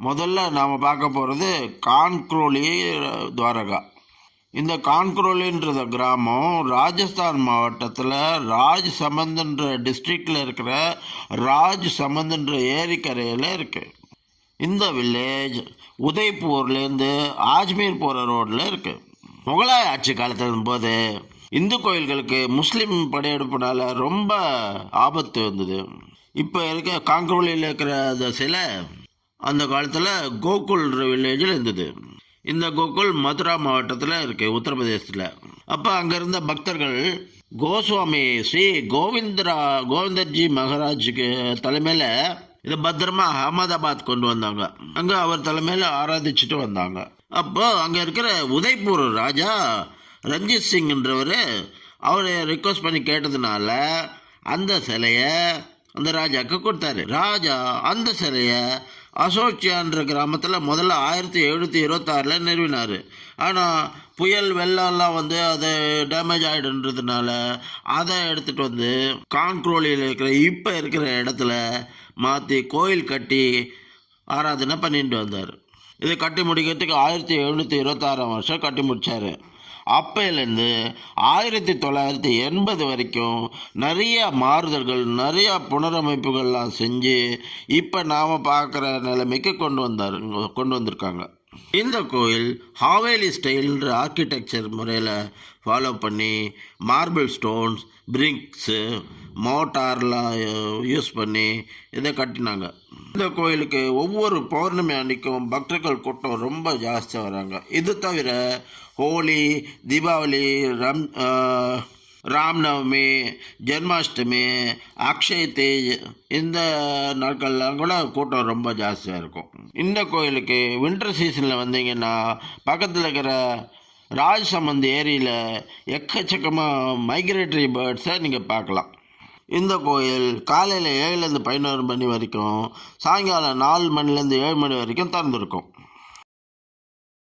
முதல்ல நாம் பார்க்க போகிறது கான்க்ரோலி துவாரகா. இந்த கான்க்ரோலின்ற கிராமம் ராஜஸ்தான் மாவட்டத்தில் ராஜ் சமந்த்ன்ற டிஸ்ட்ரிக்டில் இருக்கிற ராஜ் சமந்த்ன்ற ஏரிக்கரையில் இருக்குது. இந்த வில்லேஜ் உதய்பூர்லேருந்து ஆஜ்மீர் போகிற ரோட்டில் இருக்குது. முகலாய ஆட்சி காலத்தின் போது இந்து கோயில்களுக்கு முஸ்லீம் படையெடுப்புனால ரொம்ப ஆபத்து வந்தது. இப்போ இருக்க கான்க்ரோலியில் இருக்கிற அந்த சிலை அந்த காலத்தில் கோகுல் வில்லேஜில் இருந்தது. இந்த கோகுல் மதுரா மாவட்டத்தில் இருக்குது, உத்தரப்பிரதேசத்தில். அப்போ அங்கே இருந்த பக்தர்கள் கோஸ்வாமி ஸ்ரீ கோவிந்தர்ஜி மகாராஜுக்கு தலைமையில் இதை பத்திரமா அகமதாபாத் கொண்டு வந்தாங்க. அங்கே அவர் தலைமையில் ஆராதிச்சுட்டு வந்தாங்க. அப்போ அங்கே இருக்கிற உதய்பூர் ராஜா ரஞ்சித் சிங்ன்றவர் அவரை ரிக்வஸ்ட் பண்ணி கேட்டதுனால அந்த சிலையை அந்த ராஜாவுக்கு கொடுத்தாரு. ராஜா அந்த சிலையை அசோச்சியான்ற கிராமத்தில் முதல்ல 1726 நிறுவினார். ஆனால் புயல் வெள்ளம்லாம் வந்து அது டேமேஜ் ஆகிடுன்றதுனால அதை எடுத்துகிட்டு வந்து கான்க்ரோலியில் இருக்கிற இப்போ இருக்கிற இடத்துல மாற்றி கோயில் கட்டி ஆராதனை பண்ணிட்டு வந்தார். இதை கட்டி முடிக்கிறதுக்கு 1726 கட்டி முடித்தார். அப்பையிலேருந்து 1980 வரைக்கும் நிறைய மாறுதல்கள், நிறையா புனரமைப்புகள்லாம் செஞ்சு இப்போ நாம் பார்க்குற நிலைமைக்கு கொண்டு வந்திருக்காங்க. இந்த கோயில் ஹாவேலி ஸ்டைல்ன்ற ஆர்கிடெக்சர் முறையில் ஃபாலோ பண்ணி மார்பிள் ஸ்டோன்ஸ், பிரிக்ஸு, மோட்டார்லாம் யூஸ் பண்ணி இதை கட்டினாங்க. இந்த கோயிலுக்கு ஒவ்வொரு பௌர்ணமி அன்னைக்கும் பக்தர்கள் கூட்டம் ரொம்ப ஜாஸ்தியாக வராங்க. இது தவிர ஹோலி, தீபாவளி, ராம்நவமி, ஜென்மாஷ்டமி, அக்ஷய தேஜ் இந்த நாட்கள்லாம் கூட கூட்டம் ரொம்ப ஜாஸ்தியாக இருக்கும். இந்த கோயிலுக்கு வின்டர் சீசனில் வந்தீங்கன்னா பக்கத்தில் இருக்கிற ராஜ் சமந்த் ஏரியில் எக்கச்சக்கமாக மைக்ரேட்டரி பேர்ட்ஸை நீங்கள் பார்க்கலாம். இந்த கோயில் காலையில் 7லேருந்து 11 மணி வரைக்கும், சாயங்காலம் 4 மணிலேருந்து 7 மணி வரைக்கும் திறந்துருக்கும்.